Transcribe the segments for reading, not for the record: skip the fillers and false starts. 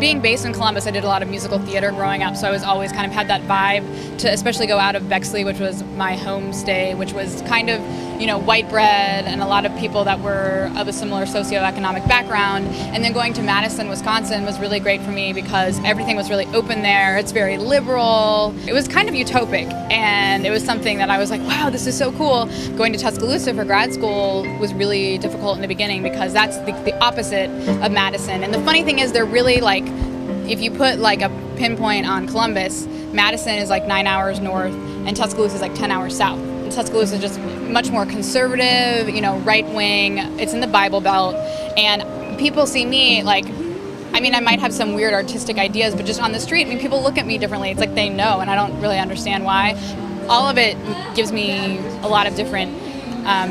being based in Columbus, I did a lot of musical theater growing up, so I was always kind of had that vibe to especially go out of Bexley, which was my homestay, which was kind of, you know, white bread and a lot of people that were of a similar socioeconomic background. And then going to Madison, Wisconsin was really great for me because everything was really open there. It's very liberal. It was kind of utopic, and it was something that I was like, wow, this is so cool. Going to Tuscaloosa for grad school was really difficult in the beginning because that's the opposite of Madison. And the funny thing is, they're really like, if you put like a pinpoint on Columbus, Madison is like 9 hours north and Tuscaloosa is like 10 hours south. And Tuscaloosa is just much more conservative, you know, right wing. It's in the Bible Belt, and people see me like, I mean, I might have some weird artistic ideas, but just on the street, I mean, people look at me differently. It's like they know, and I don't really understand why. All of it gives me a lot of different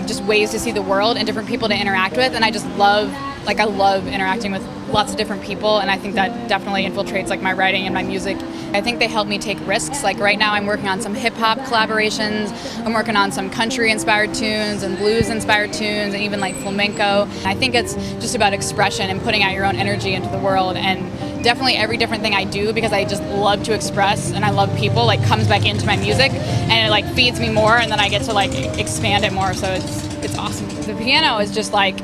just ways to see the world and different people to interact with, and I just love, like, I love interacting with lots of different people, and I think that definitely infiltrates like my writing and my music. I think they help me take risks. Like right now I'm working on some hip-hop collaborations, I'm working on some country-inspired tunes and blues-inspired tunes and even like flamenco. I think it's just about expression and putting out your own energy into the world, and definitely every different thing I do, because I just love to express and I love people, like comes back into my music and it like feeds me more, and then I get to like expand it more, so it's awesome. The piano is just like,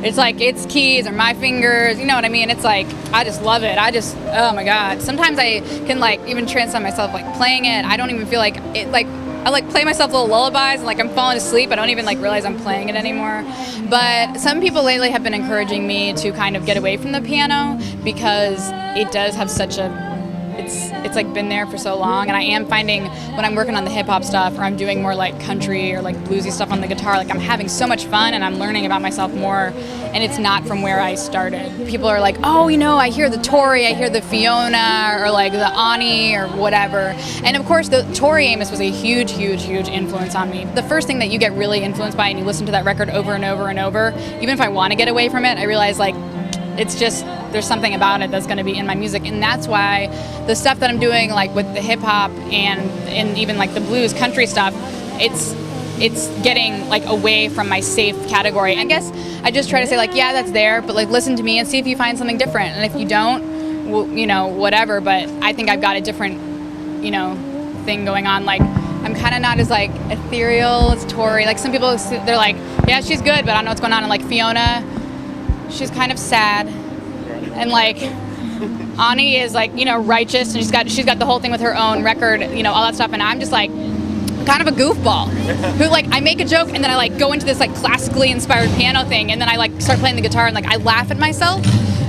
it's like its keys or my fingers, you know what I mean? It's like, I just love it. Oh my God. Sometimes I can like even transcend myself like playing it. I don't even feel like it, like I like play myself little lullabies and like I'm falling asleep. I don't even like realize I'm playing it anymore. But some people lately have been encouraging me to kind of get away from the piano because it does have such a, it's like been there for so long, and I am finding when I'm working on the hip hop stuff or I'm doing more like country or like bluesy stuff on the guitar, like I'm having so much fun and I'm learning about myself more, and it's not from where I started. People are like, oh, you know, I hear the Tori, I hear the Fiona, or like the Ani or whatever. And of course the Tori Amos was a huge, huge, huge influence on me. The first thing that you get really influenced by and you listen to that record over and over and over, even if I want to get away from it, I realize like it's just, there's something about it that's going to be in my music, and that's why the stuff that I'm doing like with the hip hop and even like the blues country stuff, it's getting like away from my safe category. I guess I just try to say like, yeah, that's there, but like listen to me and see if you find something different, and if you don't, well, you know, whatever. But I think I've got a different, you know, thing going on. Like I'm kind of not as like ethereal as Tori. Like some people, they're like, yeah, she's good, but I don't know what's going on. And like Fiona, she's kind of sad, and like Ani is like, you know, righteous, and she's got the whole thing with her own record, you know, all that stuff, and I'm just like kind of a goofball who like I make a joke and then I like go into this like classically inspired piano thing, and then I like start playing the guitar and like I laugh at myself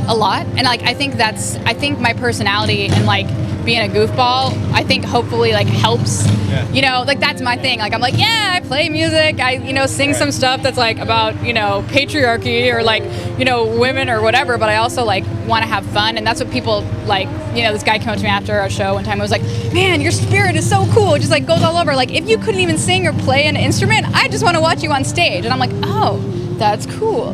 a lot, and like I think my personality and like being a goofball, I think hopefully like helps, you know, like that's my thing. Like I'm like, yeah, I play music, I, you know, sing some stuff that's like about, you know, patriarchy or like, you know, women or whatever, but I also like want to have fun, and that's what people like, you know, this guy came up to me after our show one time and was like, man, your spirit is so cool, it just like goes all over, like if you couldn't even sing or play an instrument, I just want to watch you on stage. And I'm like, oh, that's cool.